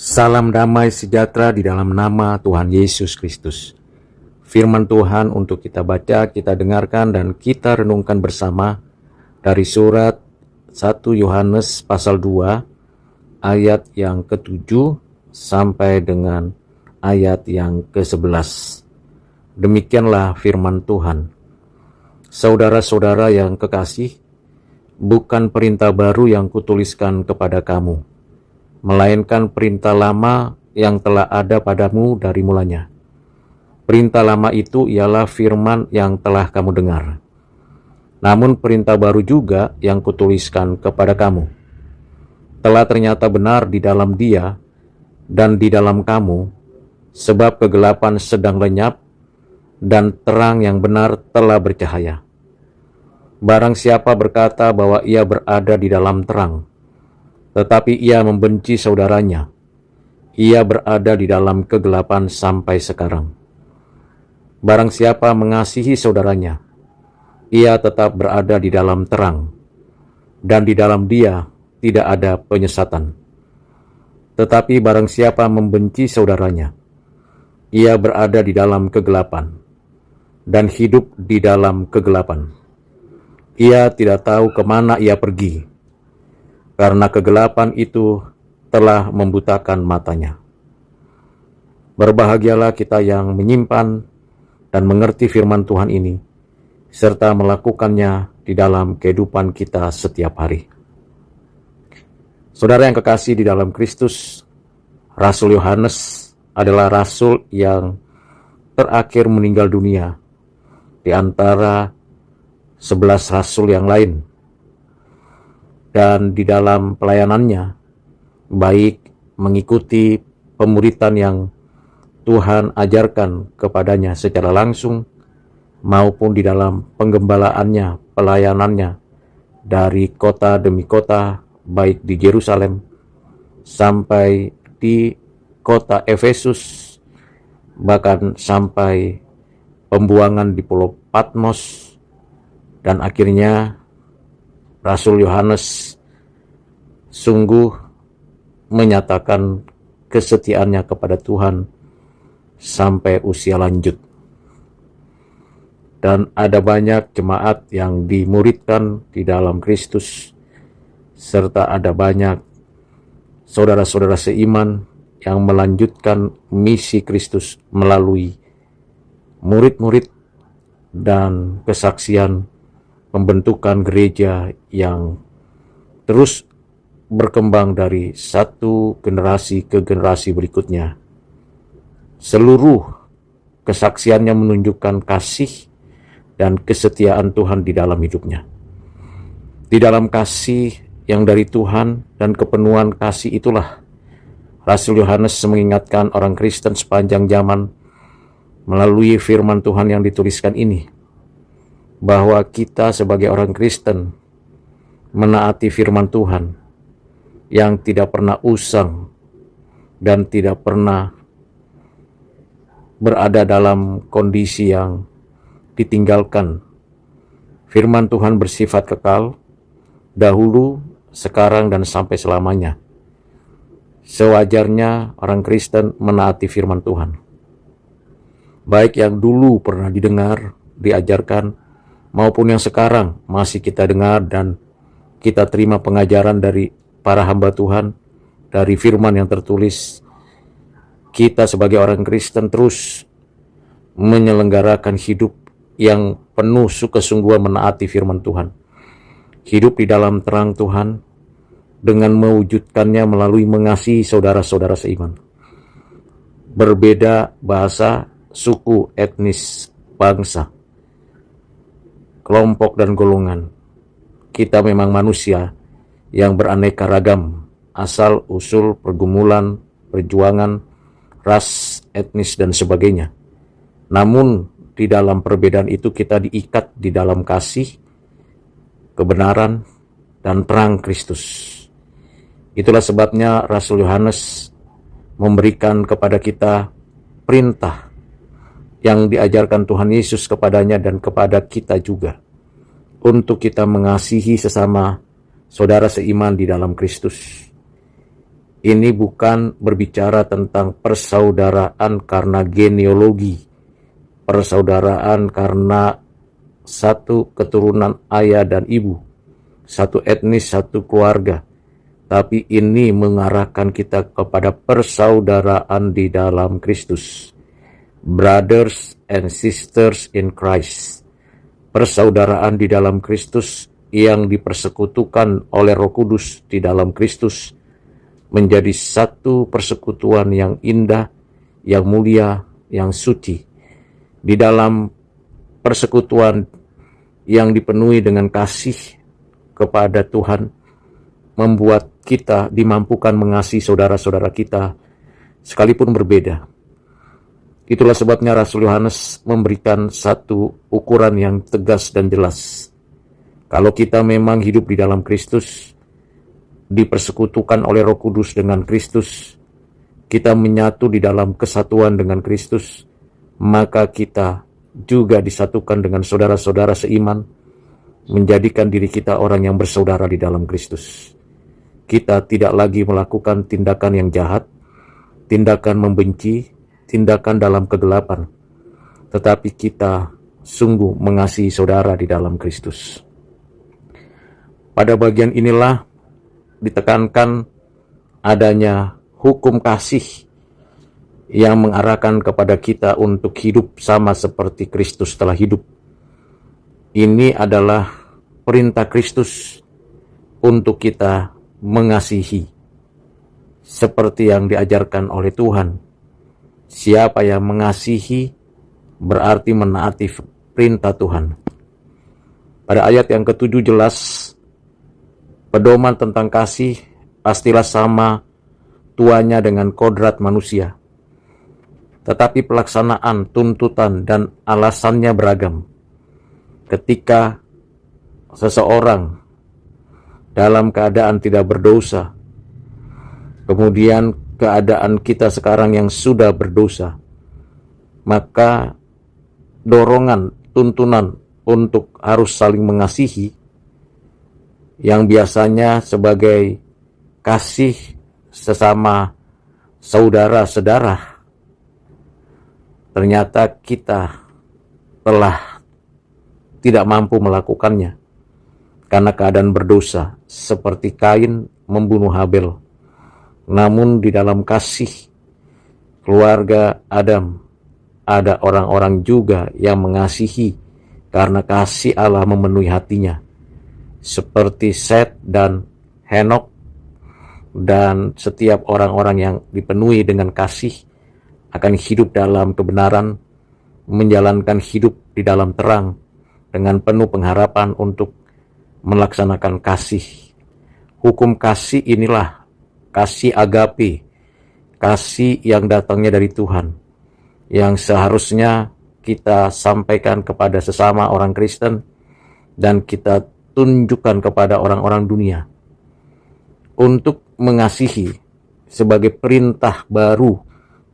Salam damai sejahtera di dalam nama Tuhan Yesus Kristus. Firman Tuhan untuk kita baca, kita dengarkan, dan kita renungkan bersama dari surat 1 Yohanes pasal 2 ayat yang ke-7 sampai dengan ayat yang ke-11. Demikianlah firman Tuhan. Saudara-saudara yang kekasih, bukan perintah baru yang kutuliskan kepada kamu, melainkan perintah lama yang telah ada padamu dari mulanya. Perintah lama itu ialah firman yang telah kamu dengar. Namun perintah baru juga yang kutuliskan kepada kamu, telah ternyata benar di dalam Dia dan di dalam kamu, sebab kegelapan sedang lenyap dan terang yang benar telah bercahaya. Barang siapa berkata bahwa ia berada di dalam terang, tetapi ia membenci saudaranya, ia berada di dalam kegelapan sampai sekarang. Barang siapa mengasihi saudaranya, ia tetap berada di dalam terang, dan di dalam dia tidak ada penyesatan. Tetapi barang siapa membenci saudaranya, ia berada di dalam kegelapan, dan hidup di dalam kegelapan. Ia tidak tahu kemana ia pergi, karena kegelapan itu telah membutakan matanya. Berbahagialah kita yang menyimpan dan mengerti firman Tuhan ini, serta melakukannya di dalam kehidupan kita setiap hari. Saudara yang kekasih di dalam Kristus, Rasul Yohanes adalah rasul yang terakhir meninggal dunia di antara 11 rasul yang lain. Dan di dalam pelayanannya, baik mengikuti pemuritan yang Tuhan ajarkan kepadanya secara langsung, maupun di dalam penggembalaannya, pelayanannya dari kota demi kota, baik di Yerusalem sampai di kota Efesus, bahkan sampai pembuangan di Pulau Patmos, dan akhirnya Rasul Yohanes sungguh menyatakan kesetiaannya kepada Tuhan sampai usia lanjut. Dan ada banyak jemaat yang dimuridkan di dalam Kristus, serta ada banyak saudara-saudara seiman yang melanjutkan misi Kristus melalui murid-murid dan kesaksian pembentukan gereja yang terus berkembang dari satu generasi ke generasi berikutnya. Seluruh kesaksiannya menunjukkan kasih dan kesetiaan Tuhan di dalam hidupnya. Di dalam kasih yang dari Tuhan dan kepenuhan kasih itulah Rasul Yohanes mengingatkan orang Kristen sepanjang zaman melalui firman Tuhan yang dituliskan ini, bahwa kita sebagai orang Kristen menaati firman Tuhan yang tidak pernah usang dan tidak pernah berada dalam kondisi yang ditinggalkan. Firman Tuhan bersifat kekal, dahulu, sekarang, dan sampai selamanya. Sewajarnya orang Kristen menaati firman Tuhan, baik yang dulu pernah didengar, diajarkan, maupun yang sekarang masih kita dengar dan kita terima pengajaran dari para hamba Tuhan, dari firman yang tertulis. Kita sebagai orang Kristen terus menyelenggarakan hidup yang penuh kesungguhan menaati firman Tuhan. Hidup di dalam terang Tuhan dengan mewujudkannya melalui mengasihi saudara-saudara seiman. Berbeda bahasa, suku, etnis, bangsa, kelompok dan golongan. Kita memang manusia yang beraneka ragam, asal, usul, pergumulan, perjuangan, ras, etnis, dan sebagainya. Namun di dalam perbedaan itu kita diikat di dalam kasih, kebenaran, dan terang Kristus. Itulah sebabnya Rasul Yohanes memberikan kepada kita perintah yang diajarkan Tuhan Yesus kepadanya dan kepada kita juga, untuk kita mengasihi sesama saudara seiman di dalam Kristus. Ini bukan berbicara tentang persaudaraan karena genealogi, persaudaraan karena satu keturunan ayah dan ibu, satu etnis, satu keluarga. Tapi ini mengarahkan kita kepada persaudaraan di dalam Kristus. Brothers and sisters in Christ. Persaudaraan di dalam Kristus yang dipersekutukan oleh Roh Kudus di dalam Kristus menjadi satu persekutuan yang indah, yang mulia, yang suci. Di dalam persekutuan yang dipenuhi dengan kasih kepada Tuhan, membuat kita dimampukan mengasihi saudara-saudara kita sekalipun berbeda. Itulah sebabnya Rasul Yohanes memberikan satu ukuran yang tegas dan jelas. Kalau kita memang hidup di dalam Kristus, dipersekutukan oleh Roh Kudus dengan Kristus, kita menyatu di dalam kesatuan dengan Kristus, maka kita juga disatukan dengan saudara-saudara seiman, menjadikan diri kita orang yang bersaudara di dalam Kristus. Kita tidak lagi melakukan tindakan yang jahat, tindakan membenci, tindakan dalam kegelapan, tetapi kita sungguh mengasihi saudara di dalam Kristus. Pada bagian inilah ditekankan adanya hukum kasih yang mengarahkan kepada kita untuk hidup sama seperti Kristus telah hidup. Ini adalah perintah Kristus untuk kita mengasihi seperti yang diajarkan oleh Tuhan. Siapa yang mengasihi berarti menaati perintah Tuhan. Pada ayat yang ke-7 jelas, pedoman tentang kasih pastilah sama tuanya dengan kodrat manusia. Tetapi pelaksanaan, tuntutan, dan alasannya beragam. Ketika seseorang dalam keadaan tidak berdosa, kemudian keadaan kita sekarang yang sudah berdosa, maka dorongan, tuntunan untuk harus saling mengasihi yang biasanya sebagai kasih sesama saudara-saudara, ternyata kita telah tidak mampu melakukannya karena keadaan berdosa, seperti Kain membunuh Habel. Namun di dalam kasih keluarga Adam, ada orang-orang juga yang mengasihi karena kasih Allah memenuhi hatinya, seperti Set dan Henok, dan setiap orang-orang yang dipenuhi dengan kasih akan hidup dalam kebenaran, menjalankan hidup di dalam terang dengan penuh pengharapan untuk melaksanakan kasih. Hukum kasih inilah kasih agape, kasih yang datangnya dari Tuhan, yang seharusnya kita sampaikan kepada sesama orang Kristen dan kita tunjukkan kepada orang-orang dunia. Untuk mengasihi sebagai perintah baru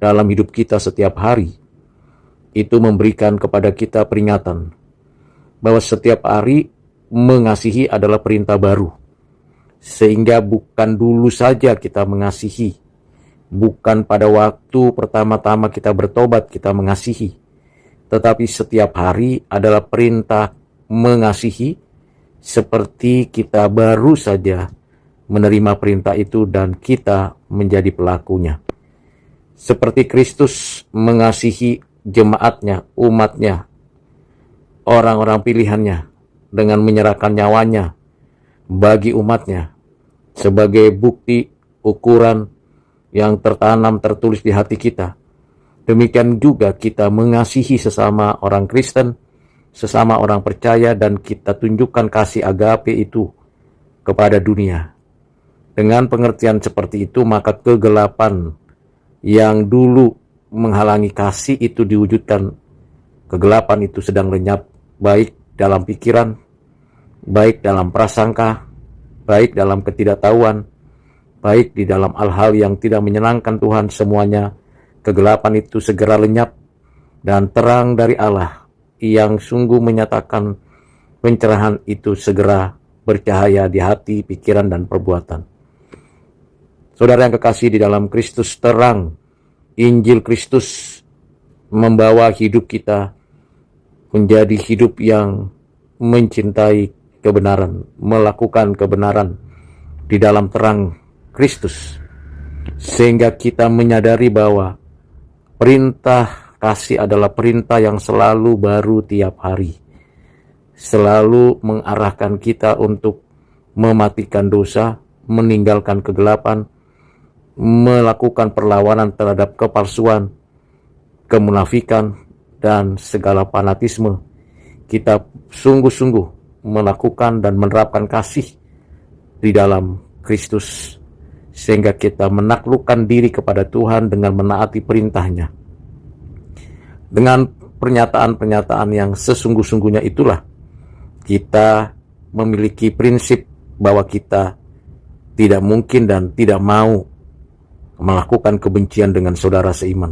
dalam hidup kita setiap hari, itu memberikan kepada kita peringatan bahwa setiap hari mengasihi adalah perintah baru. Sehingga bukan dulu saja kita mengasihi, bukan pada waktu pertama-tama kita bertobat kita mengasihi, tetapi setiap hari adalah perintah mengasihi, seperti kita baru saja menerima perintah itu dan kita menjadi pelakunya. Seperti Kristus mengasihi jemaatnya, umatnya, orang-orang pilihannya, dengan menyerahkan nyawanya bagi umatnya, sebagai bukti ukuran yang tertanam tertulis di hati kita. Demikian juga kita mengasihi sesama orang Kristen, sesama orang percaya, dan kita tunjukkan kasih agape itu kepada dunia. Dengan pengertian seperti itu, maka kegelapan yang dulu menghalangi kasih itu diwujudkan. Kegelapan itu sedang lenyap, baik dalam pikiran, baik dalam prasangka, baik dalam ketidaktahuan, baik di dalam hal-hal yang tidak menyenangkan Tuhan. Semuanya kegelapan itu segera lenyap, dan terang dari Allah yang sungguh menyatakan pencerahan itu segera bercahaya di hati, pikiran, dan perbuatan. Saudara yang kekasih di dalam Kristus, terang Injil Kristus membawa hidup kita menjadi hidup yang mencintai kebenaran, melakukan kebenaran di dalam terang Kristus, sehingga kita menyadari bahwa perintah kasih adalah perintah yang selalu baru tiap hari, selalu mengarahkan kita untuk mematikan dosa, meninggalkan kegelapan, melakukan perlawanan terhadap kepalsuan, kemunafikan, dan segala fanatisme. Kita sungguh-sungguh melakukan dan menerapkan kasih di dalam Kristus, sehingga kita menaklukkan diri kepada Tuhan dengan menaati perintahnya. Dengan pernyataan-pernyataan yang sesungguh-sungguhnya itulah kita memiliki prinsip bahwa kita tidak mungkin dan tidak mau melakukan kebencian dengan saudara seiman.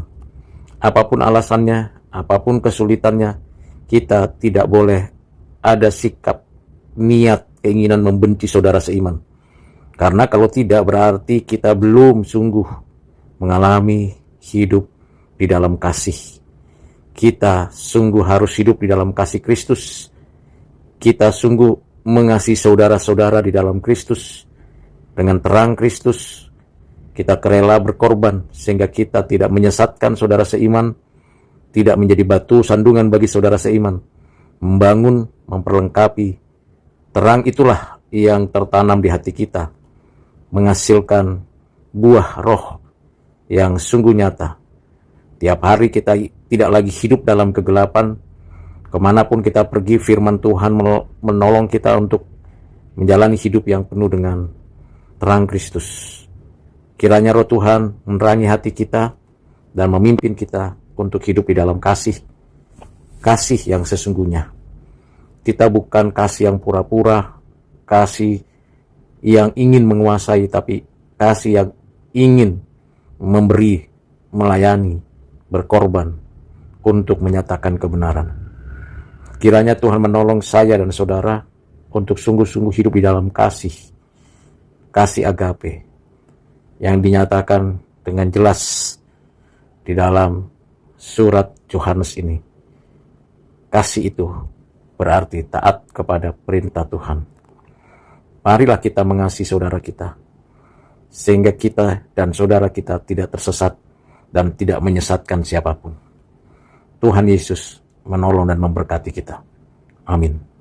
Apapun alasannya, apapun kesulitannya, kita tidak boleh ada sikap, niat, keinginan membenci saudara seiman. Karena kalau tidak, berarti kita belum sungguh mengalami hidup di dalam kasih. Kita sungguh harus hidup di dalam kasih Kristus. Kita sungguh mengasihi saudara-saudara di dalam Kristus. Dengan terang Kristus, kita rela berkorban sehingga kita tidak menyesatkan saudara seiman, tidak menjadi batu sandungan bagi saudara seiman, membangun, memperlengkapi. Terang itulah yang tertanam di hati kita, menghasilkan buah roh yang sungguh nyata. Tiap hari kita tidak lagi hidup dalam kegelapan. Kemanapun kita pergi, firman Tuhan menolong kita untuk menjalani hidup yang penuh dengan terang Kristus. Kiranya roh Tuhan menerangi hati kita dan memimpin kita untuk hidup di dalam kasih yang sesungguhnya. Kita bukan kasih yang pura-pura, kasih yang ingin menguasai, tapi kasih yang ingin memberi, melayani, berkorban untuk menyatakan kebenaran. Kiranya Tuhan menolong saya dan saudara untuk sungguh-sungguh hidup di dalam kasih agape yang dinyatakan dengan jelas di dalam surat Yohanes ini. Kasih itu berarti taat kepada perintah Tuhan. Marilah kita mengasihi saudara kita, sehingga kita dan saudara kita tidak tersesat dan tidak menyesatkan siapapun. Tuhan Yesus menolong dan memberkati kita. Amin.